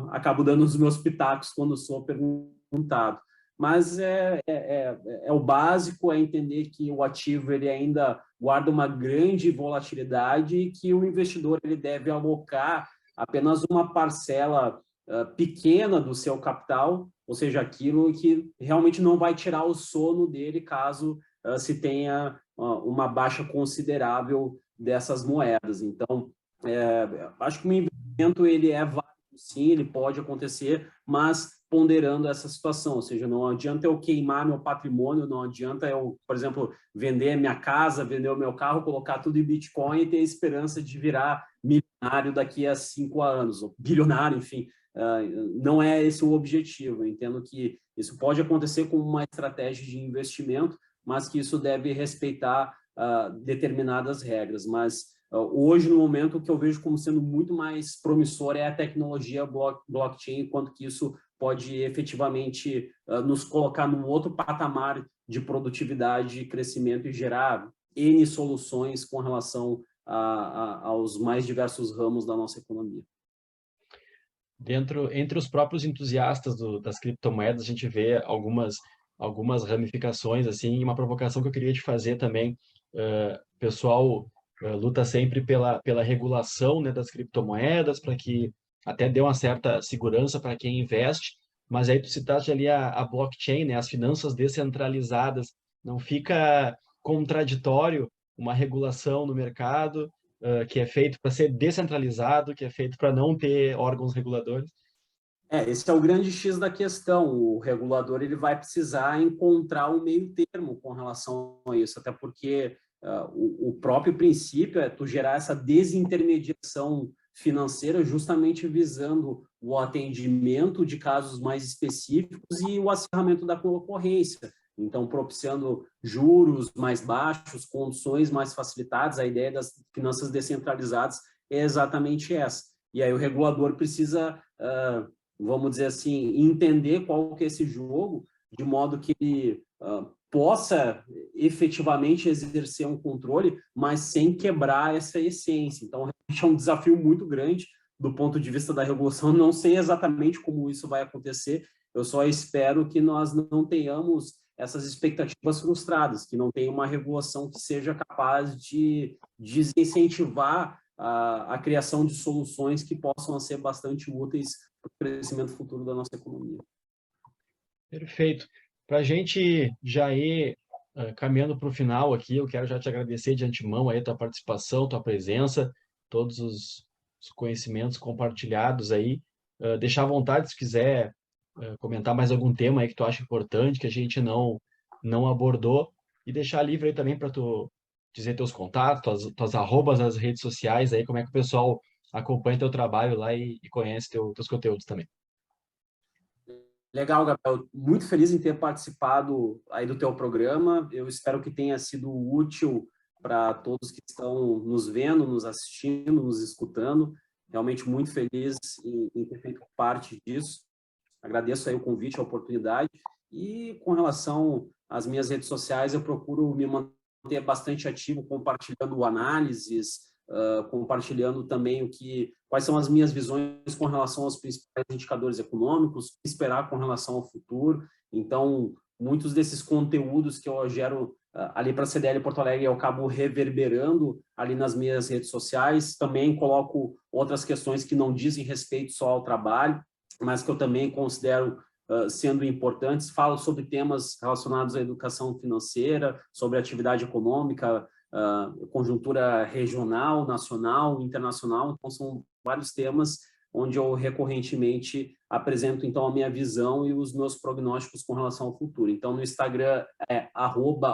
acabo dando os meus pitacos quando sou perguntado. Mas o básico, é entender que o ativo ele ainda guarda uma grande volatilidade e que o investidor ele deve alocar apenas uma parcela pequena do seu capital, ou seja, aquilo que realmente não vai tirar o sono dele caso se tenha uma baixa considerável dessas moedas. Então, acho que o investimento ele é válido, sim, ele pode acontecer, mas ponderando essa situação, ou seja, não adianta eu queimar meu patrimônio, não adianta eu, por exemplo, vender minha casa, vender o meu carro, colocar tudo em Bitcoin e ter esperança de virar milionário daqui a 5 anos, ou bilionário, enfim. Não é esse o objetivo. Eu entendo que isso pode acontecer como uma estratégia de investimento, mas que isso deve respeitar determinadas regras. Mas hoje, no momento, o que eu vejo como sendo muito mais promissor é a tecnologia blockchain, quanto que isso pode efetivamente nos colocar num outro patamar de produtividade, crescimento e gerar N soluções com relação aos mais diversos ramos da nossa economia. Entre os próprios entusiastas das criptomoedas, a gente vê algumas ramificações, assim, e uma provocação que eu queria te fazer também. O pessoal luta sempre pela regulação, né, das criptomoedas, para que até dê uma certa segurança para quem investe, mas aí tu citaste ali a blockchain, né, as finanças descentralizadas. Não fica contraditório uma regulação no mercado que é feito para ser descentralizado, que é feito para não ter órgãos reguladores? Esse é o grande X da questão. O regulador ele vai precisar encontrar um meio termo com relação a isso, até porque o próprio princípio é tu gerar essa desintermediação financeira justamente visando o atendimento de casos mais específicos e o acirramento da concorrência. Então, propiciando juros mais baixos, condições mais facilitadas. A ideia das finanças descentralizadas é exatamente essa. E aí o regulador precisa, vamos dizer assim, entender qual que é esse jogo, de modo que ele possa efetivamente exercer um controle, mas sem quebrar essa essência. Então, é um desafio muito grande do ponto de vista da regulação. Não sei exatamente como isso vai acontecer, eu só espero que nós não tenhamos essas expectativas frustradas, que não tenha uma regulação que seja capaz de desincentivar a criação de soluções que possam ser bastante úteis para o crescimento futuro da nossa economia. Perfeito. Para a gente já ir caminhando para o final aqui, eu quero já te agradecer de antemão aí a tua participação, tua presença, todos os conhecimentos compartilhados aí. Deixar à vontade se quiser comentar mais algum tema aí que tu acha importante, que a gente não abordou, e deixar livre aí também para tu dizer teus contatos, tuas arrobas nas redes sociais aí, como é que o pessoal acompanha teu trabalho lá e conhece teus conteúdos também. Legal, Gabriel. Muito feliz em ter participado aí do teu programa. Eu espero que tenha sido útil para todos que estão nos vendo, nos assistindo, nos escutando. Realmente muito feliz em ter feito parte disso. Agradeço aí o convite, a oportunidade. E com relação às minhas redes sociais, eu procuro me manter bastante ativo, compartilhando análises, compartilhando também quais são as minhas visões com relação aos principais indicadores econômicos, o que esperar com relação ao futuro. Então, muitos desses conteúdos que eu gero ali para a CDL Porto Alegre, eu acabo reverberando ali nas minhas redes sociais. Também coloco outras questões que não dizem respeito só ao trabalho, mas que eu também considero sendo importantes. Falo sobre temas relacionados à educação financeira, sobre atividade econômica, conjuntura regional, nacional, internacional. Então, são vários temas onde eu recorrentemente apresento, então, a minha visão e os meus prognósticos com relação ao futuro. Então, no Instagram é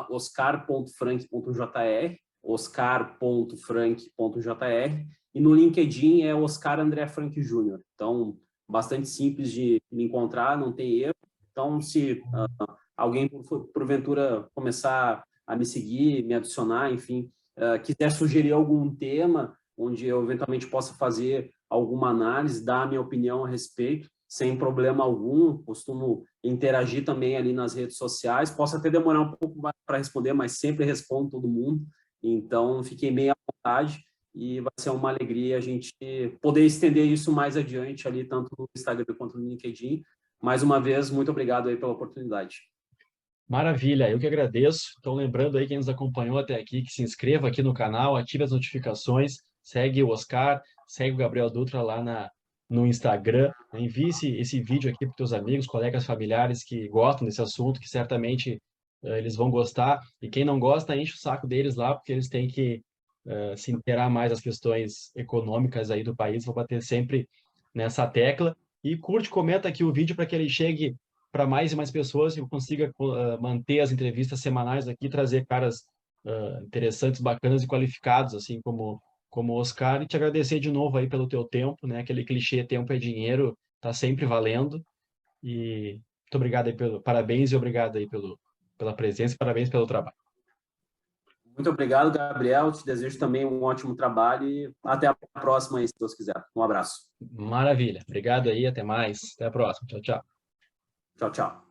@oscar.frank.jr, oscar.frank.jr, e no LinkedIn é Oscar André Frank Júnior. Então, bastante simples de me encontrar, não tem erro. Então, se alguém, porventura, começar a me seguir, me adicionar, enfim, quiser sugerir algum tema onde eu eventualmente possa fazer alguma análise, dar a minha opinião a respeito, sem problema algum, costumo interagir também ali nas redes sociais, posso até demorar um pouco mais para responder, mas sempre respondo todo mundo, então fiquei bem à vontade e vai ser uma alegria a gente poder estender isso mais adiante ali, tanto no Instagram quanto no LinkedIn. Mais uma vez, muito obrigado aí pela oportunidade. Maravilha, eu que agradeço. Então, lembrando aí quem nos acompanhou até aqui, que se inscreva aqui no canal, ative as notificações, segue o Oscar, segue o Gabriel Dutra lá no Instagram. Envie esse vídeo aqui para os teus amigos, colegas familiares que gostam desse assunto, que certamente eles vão gostar. E quem não gosta, enche o saco deles lá, porque eles têm que se inteirar mais das questões econômicas aí do país. Vou bater sempre nessa tecla. E curte, comenta aqui o vídeo para que ele chegue para mais e mais pessoas e eu consiga manter as entrevistas semanais aqui, trazer caras interessantes, bacanas e qualificados, assim como o Oscar, e te agradecer de novo aí pelo teu tempo, né? Aquele clichê, tempo é dinheiro, tá sempre valendo. E muito obrigado aí parabéns e obrigado aí pela presença e parabéns pelo trabalho. Muito obrigado, Gabriel. Te desejo também um ótimo trabalho e até a próxima aí, se Deus quiser. Um abraço. Maravilha. Obrigado aí, até mais. Até a próxima. Tchau, tchau. Tchau, tchau.